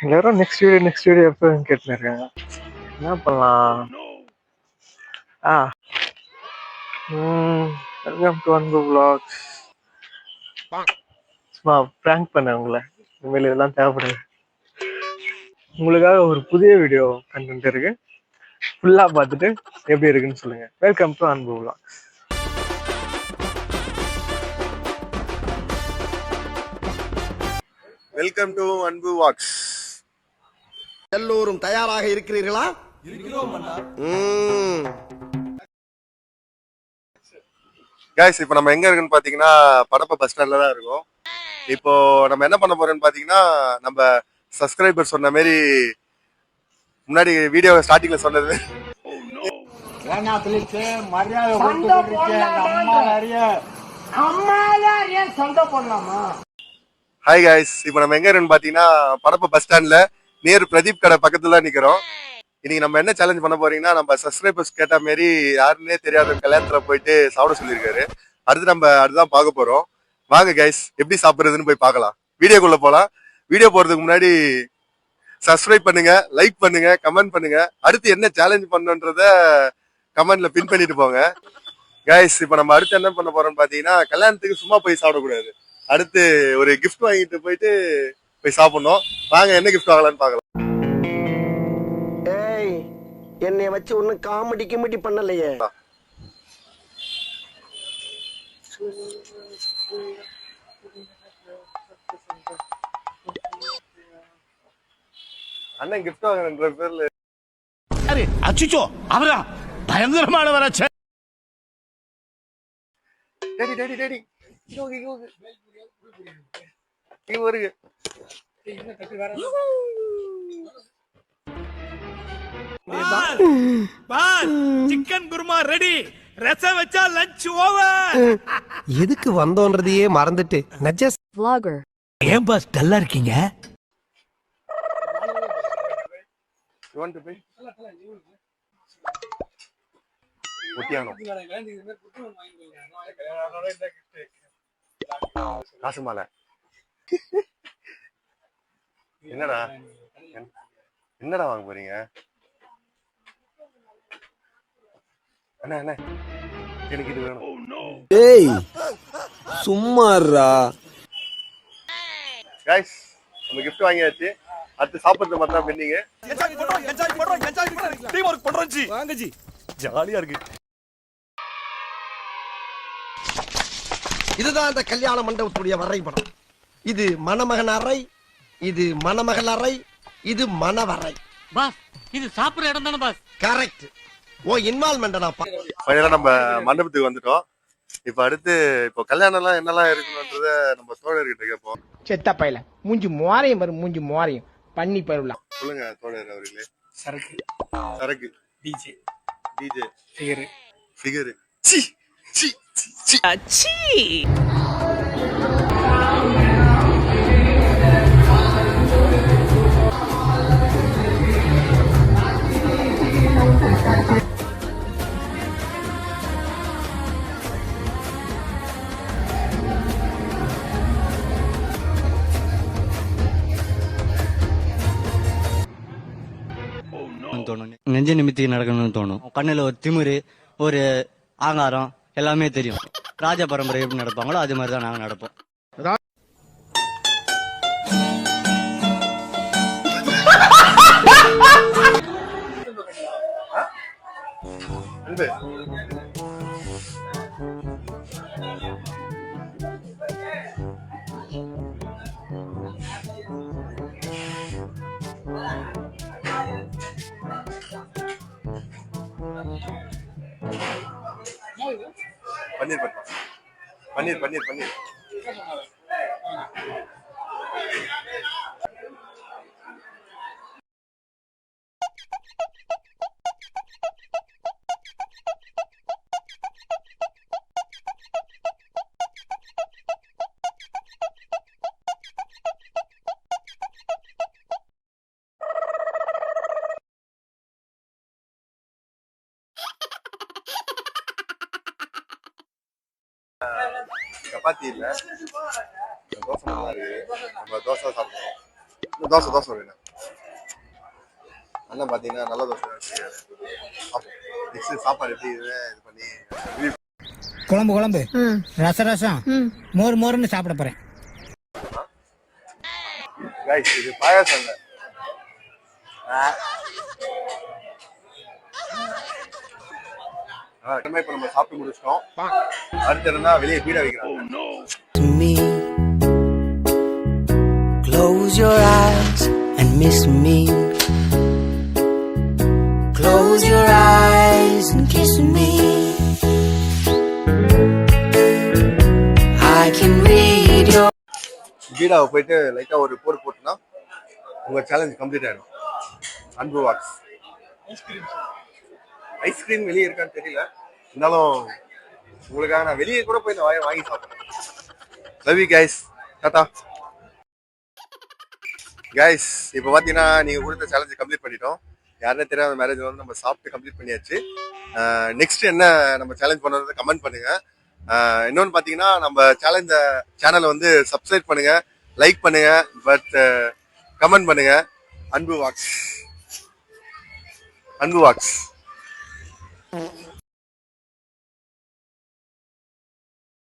எல்லாரும் next video எப்போ கேட்டுன்னு இருக்காங்க. என்ன பண்ணலாம்? ஆ வெல்கம் டு அன்பு vlogs. சும்மா ப்ராங்க் பண்ணேன் உங்களை. இனிமேல் இதெல்லாம் தேவைப்படுது. உங்களுக்காக ஒரு புதிய வீடியோ கண்டென்ட் இருக்கு. ஃபுல்லா பார்த்துட்டு எப்படி இருக்குன்னு சொல்லுங்க. வெல்கம் டு அன்பு vlogs. வெல்கம் டு அன்பு வாக்ஸ். எல்லோரும் தயாராக இருக்கிறீர்களா? கைஸ், இப்போ நம்ம எங்க இருக்குன்னு பாத்தீங்கன்னா படப்ப பஸ் ஸ்டாண்ட்ல தான் இருக்கோம். இப்போ நம்ம என்ன பண்ண போறோம்னு பாத்தீங்கன்னா, நம்ம சப்ஸ்கிரைபர் சொன்ன மாதிரி முன்னாடி வீடியோ ஸ்டார்டிங்ல சொன்னது, ஹாய் கைஸ். இப்போ நம்ம எங்க இருக்குன்னு பாத்தீங்கன்னா படப்ப பஸ் ஸ்டாண்ட்ல நியர் பிரதீப் கடை பக்கத்துல தான் நிக்கிறோம். இன்னைக்கு நம்ம என்ன சேலஞ்ச் பண்ண போறீங்கன்னா, நம்ம சப்ஸ்கிரைபர்ஸ் கேட்ட மாதிரி யாருன்னே தெரியாத கல்யாணத்துல போயிட்டு சாப்பிட சொல்லியிருக்காரு. அடுத்து நம்ம அதுதான் பார்க்க போறோம். வாங்க கைஸ், எப்படி சாப்பிடுறதுன்னு போய் பார்க்கலாம். வீடியோக்குள்ள போலாம். வீடியோ போறதுக்கு முன்னாடி சப்ஸ்கிரைப் பண்ணுங்க, லைக் பண்ணுங்க, கமெண்ட் பண்ணுங்க. அடுத்து என்ன சேலஞ்ச் பண்ணணுன்றத கமெண்ட்ல பின் பண்ணிட்டு போங்க. கைஸ், இப்போ நம்ம அடுத்து என்ன பண்ண போறோம்னு பாத்தீங்கன்னா, கல்யாணத்துக்கு சும்மா போய் சாப்பிடக்கூடாது. அடுத்து ஒரு கிஃப்ட் வாங்கிட்டு போயிட்டு போய் சாப்பிடணும். வாங்க என்ன கிஃப்ட் வாங்கலாம்னு பார்க்கலாம். ஏய், என்னைய வச்சு ஒன்னும் காமெடி கிமெடி பண்ணலையே. அண்ணன் கிஃப்ட் வாங்குற பேர்ல அச்சுச்சோ அவரா பயங்கரமான வராச்சே. டேடி டேடி டேடி இங்க வருங்க. Chicken kurma ready. ரசம் வச்சா லஞ்ச் ஓவர். எதுக்கு வந்தோன்றதையே மறந்துட்டு நஜஸ் vlogger. ஏன் பாஸ் டல்லா இருக்கீங்க? You want to pay? ஒட்டியானோ காசு மாலை. என்னடா என்னடா வாங்க போறீங்க? அண்ணா அண்ணா எனக்கு இது வேணும். ஏய் சும்மாறா. கைஸ், நம்ம கிஃப்ட் வாங்கியாச்சு. அடுத்து சாப்பிடுறது மட்டும் தான் பெண்டிங்க. ஜாலியா இருக்கு. இதுதான் அந்த கல்யாண மண்டபத்துடைய வரைபடம். இது மணமகன் அறை, இது மணமகள் அறை, இது மணவரை. பாஸ், இது சாப்பிடுற இடம் தானே பாஸ்? கரெக்ட். ஓ இன்வால்வ்மென்ட்டாப்பா. ஃபைனலா நம்ம மண்டபத்துக்கு வந்துட்டோம். இப்ப அடுத்து இப்போ கல்யாணம் எல்லாம் என்னெல்லாம் இருக்கணும்ன்றத நம்ம தோழர்கிட்ட கேட்போம். செத்த பையல மூஞ்சி மோரையும் வரும், மூஞ்சி மோரையும் பண்ணி போயிடலாம். சொல்லுங்க தோழர் அவர்களே. சரக்கு சரக்கு, டிஜே டிஜே, ஃபிகர் ஃபிகர். சி சி சி அச்சி. தோணும், நெஞ்ச நிமித்தி நடக்கணும்னு தோணும். கண்ணுல ஒரு திமிரு, ஒரு ஆங்காரம் எல்லாமே தெரியும். ராஜ பரம்பரை எப்படி நடப்பாங்களோ அது மாதிரிதான் நாங்க நடப்போம். பன்னீர் பன்னீர் பன்னீர் பன்னீர். சப்பாத்தி இல்ல, தோசை நல்லா இருக்கு. நம்ம தோசை சாப்பிடுவோம். தோசை வேணும். அண்ணன் பாத்தீங்கன்னா நல்ல தோசை நெக்ஸ்ட் சாப்பாடு எப்படி இது பண்ணி குழம்பு குழம்பு ரசம் மோர் மோர்னு சாப்பிட போறேன். கைஸ் இது பாயாசம் இல்ல. இப்ப நம்ம சாப்பிட்டு முடிச்சிட்டோம். அடுத்து இருந்தா வெளியே பீட வைக்கிறாங்க. me. Close your eyes and miss me. Close your eyes and kiss me. I can read your. பீடாவை போயிட்டு லைட்டா ஒரு போர் போட்டுனா உங்க சேலஞ்ச் கம்ப்ளீட் ஆயிடும். அன்பு வாக்ஸ் ஐஸ்கிரீம் வெளியே இருக்கான்னு தெரியல, இருந்தாலும் உங்களுக்காக நான் வெளியே கூட போய் இந்த வாங்கி சாப்பிடுறேன். Love you guys, Tata guys. இப்போ பார்த்தீங்கன்னா நீங்கள் கொடுத்த சேலஞ்சை கம்ப்ளீட் பண்ணிட்டோம். யாருன்னே தெரியாத மேரேஜ் வந்து நம்ம சாப்பிட்டு கம்ப்ளீட் பண்ணியாச்சு. நெக்ஸ்ட் என்ன நம்ம சேலஞ்ச் பண்ணுறது கமெண்ட் பண்ணுங்க. இன்னொன்று பார்த்தீங்கன்னா நம்ம சேனலை வந்து சப்ஸ்கிரைப் பண்ணுங்க, லைக் பண்ணுங்க, பட் கமெண்ட் பண்ணுங்க. அன்பு வாக்ஸ்.